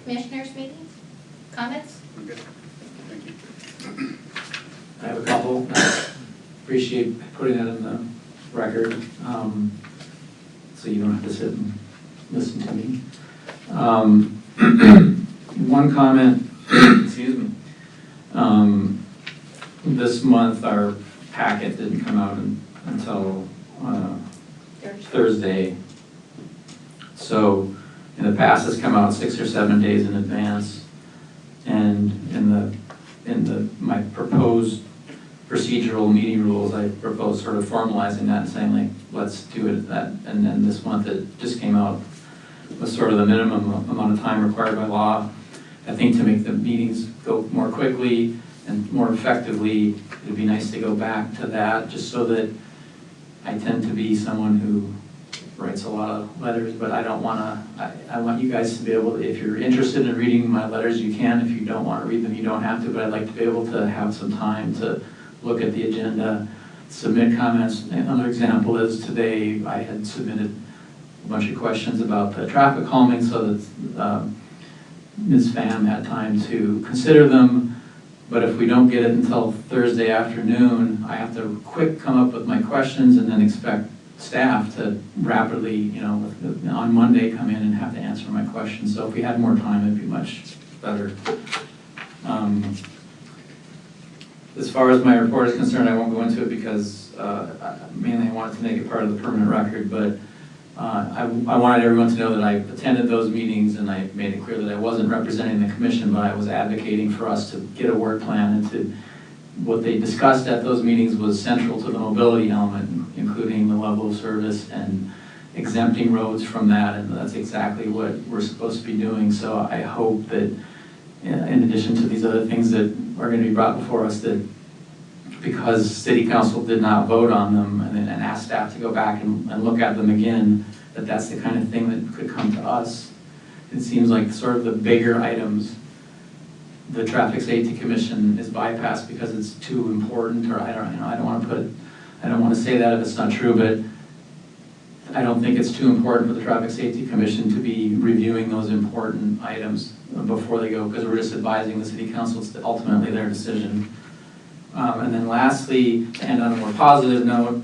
commissioners' meetings? Comments? I'm good. Thank you. I have a couple. I appreciate putting that in the record, so you don't have to sit and listen to me. One comment, excuse me. This month our packet didn't come out until Thursday. So in the past it's come out 6 or 7 days in advance. And in my proposed procedural meeting rules, I propose sort of formalizing that and saying, like, let's do it at that. And then this month it just came out with sort of the minimum amount of time required by law. I think to make the meetings go more quickly and more effectively, it'd be nice to go back to that, just so that I tend to be someone who writes a lot of letters, but I don't want to, I want you guys to be able to, if you're interested in reading my letters, you can. If you don't want to read them, you don't have to, but I'd like to be able to have some time to look at the agenda, submit comments. Another example is today I had submitted a bunch of questions about the traffic calming so that Ms. Pham had time to consider them. But if we don't get it until Thursday afternoon, I have to quick come up with my questions and then expect staff to rapidly, you know, on Monday come in and have to answer my questions. So if we had more time, it'd be much better. As far as my report is concerned, I won't go into it because mainly I wanted to make it part of the permanent record, but I wanted everyone to know that I attended those meetings and I made it clear that I wasn't representing the commission, but I was advocating for us to get a work plan, and to what they discussed at those meetings was central to the mobility element, including the level of service and exempting roads from that, and that's exactly what we're supposed to be doing. So I hope that in addition to these other things that are going to be brought before us, that because City Council did not vote on them and asked staff to go back and look at them again, that's the kind of thing that could come to us. It seems like sort of the bigger items, the Traffic Safety Commission is bypassed because it's too important, or I don't want to say that if it's not true, but I don't think it's too important for the Traffic Safety Commission to be reviewing those important items before they go, because we're just advising the City Council. It's ultimately their decision. And then lastly, to end on a more positive note,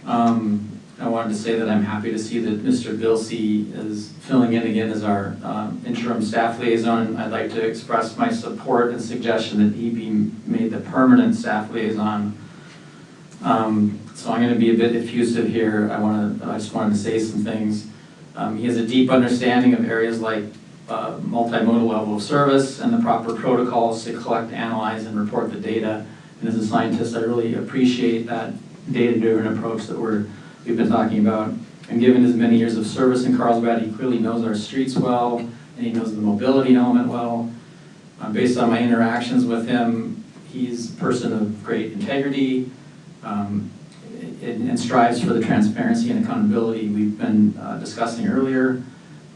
I wanted to say that I'm happy to see that Mr. Vilsey is filling in again as our interim staff liaison. I'd like to express my support and suggestion that he be made the permanent staff liaison. So I'm going to be a bit effusive here. I just wanted to say some things. He has a deep understanding of areas like multimodal level of service and the proper protocols to collect, analyze, and report the data. And as a scientist, I really appreciate that data-driven approach that we've been talking about. And given his many years of service in Carlsbad, he clearly knows our streets well, and he knows the mobility element well. Based on my interactions with him, he's a person of great integrity, and strives for the transparency and accountability we've been discussing earlier.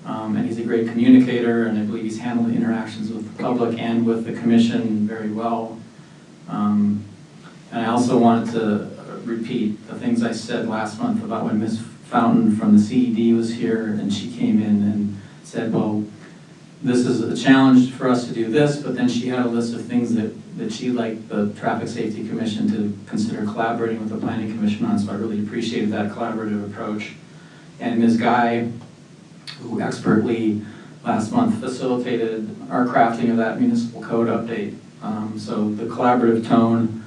And he's a great communicator, and I believe he's handled the interactions with the public and with the commission very well. And I also wanted to repeat the things I said last month about when Ms. Fountain from the CED was here, and she came in and said, well, this is a challenge for us to do this, but then she had a list of things that she'd like the Traffic Safety Commission to consider collaborating with the Planning Commission on, so I really appreciated that collaborative approach. And Ms. Guy, who expertly last month facilitated our crafting of that municipal code update. So the collaborative tone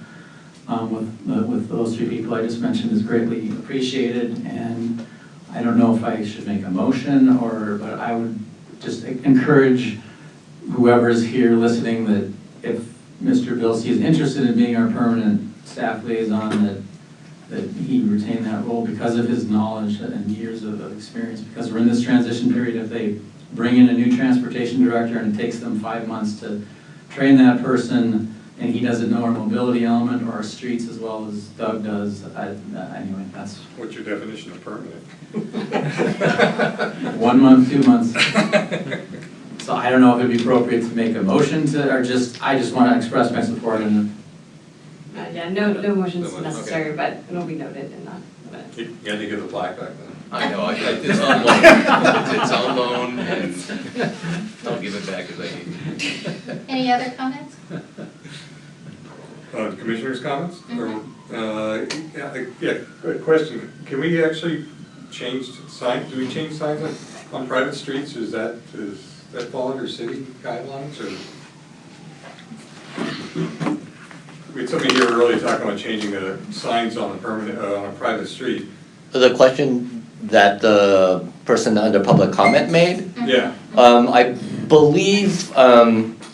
with those three people I just mentioned is greatly appreciated, and I don't know if I should make a motion, but I would just encourage whoever's here listening that if Mr. Vilsey is interested in being our permanent staff liaison, that he retain that role because of his knowledge and years of experience, because we're in this transition period. If they bring in a new transportation director and it takes them 5 months to train that person, and he doesn't know our mobility element or our streets as well as Doug does, anyway, that's... What's your definition of permanent? 1 month, 2 months. So I don't know if it'd be appropriate to make a motion to, or I just want to express my support. And yeah, no motions No motion, necessary, okay. but it'll be noted in that. You had to give the plaque back then. I know, it's on loan. It's on loan, and I'll give it back as I need it. Any other comments? Commissioners' comments? Mhm. Yeah, good question. Can we actually change signs, do we change signs on private streets? Does that fall under city guidelines, or? We had somebody here earlier talking about changing the signs on a private street. The question that the person under public comment made, Yeah. I believe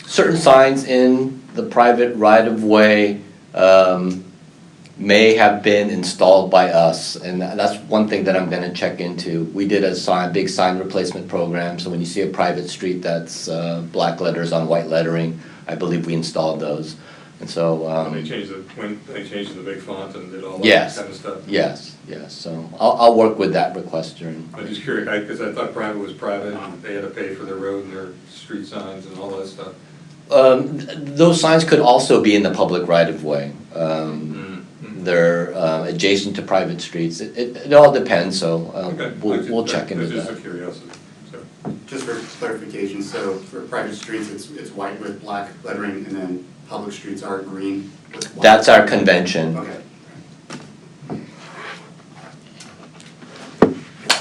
certain signs in the private right-of-way may have been installed by us, and that's one thing that I'm gonna check into. We did a big sign replacement program, so when you see a private street that's black letters on white lettering, I believe we installed those. And so, When they changed the big font and did all that Yes. kind of stuff. yes, so I'll work with that requester and. I'm just curious, because I thought private was private, and they had to pay for their road and their street signs and all that stuff. Those signs could also be in the public right-of-way. They're adjacent to private streets. It all depends, so Okay. we'll check into It's just a that. curiosity, so. Just for clarification, so for private streets, it's white with black lettering, and then public streets are green with white. That's our convention. Okay.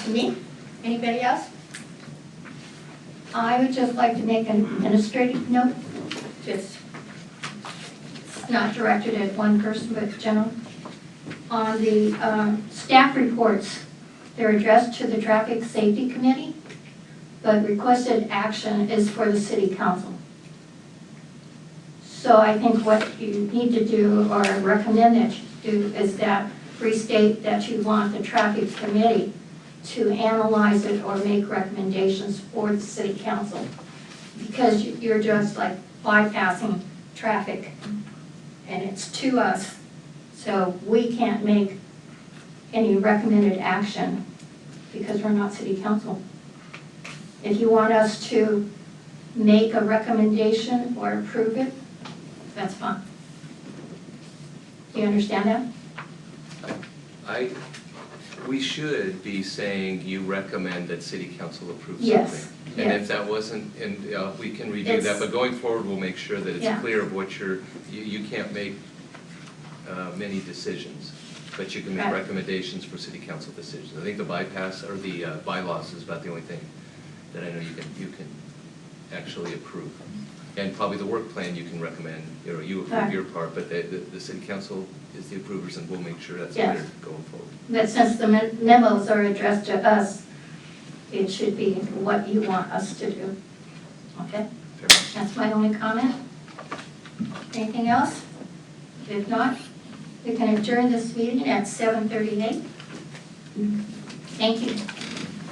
Me? Anybody else? I would just like to make an administrative note, just, it's not directed at one person, but general. On the staff reports, they're addressed to the Traffic Safety Committee, but requested action is for the City Council. So I think what you need to do, or recommend that you do, is that restate that you want the Traffic Committee to analyze it or make recommendations for the City Council. Because you're just like bypassing traffic, and it's to us. So we can't make any recommended action because we're not City Council. If you want us to make a recommendation or approve it, that's fine. Do you understand that? We should be saying you recommend that city council approve something. Yes, And yes. if that wasn't, and we can redo It's- that, but going forward, we'll make sure that Yeah. it's clear of what you can't make many decisions, but you can make Right. recommendations for city council decisions. I think the bypass, or the bylaws is about the only thing that I know you can actually approve. And probably the work plan you can recommend, you approve Right. your part, but the city council is the approvers, and we'll make sure that's Yes. clear going forward. But since the memos are addressed to us, it should be what you want us to do. Okay? Fair enough. That's my only comment. Anything else? If not, we can adjourn this meeting at 7:38. Thank you.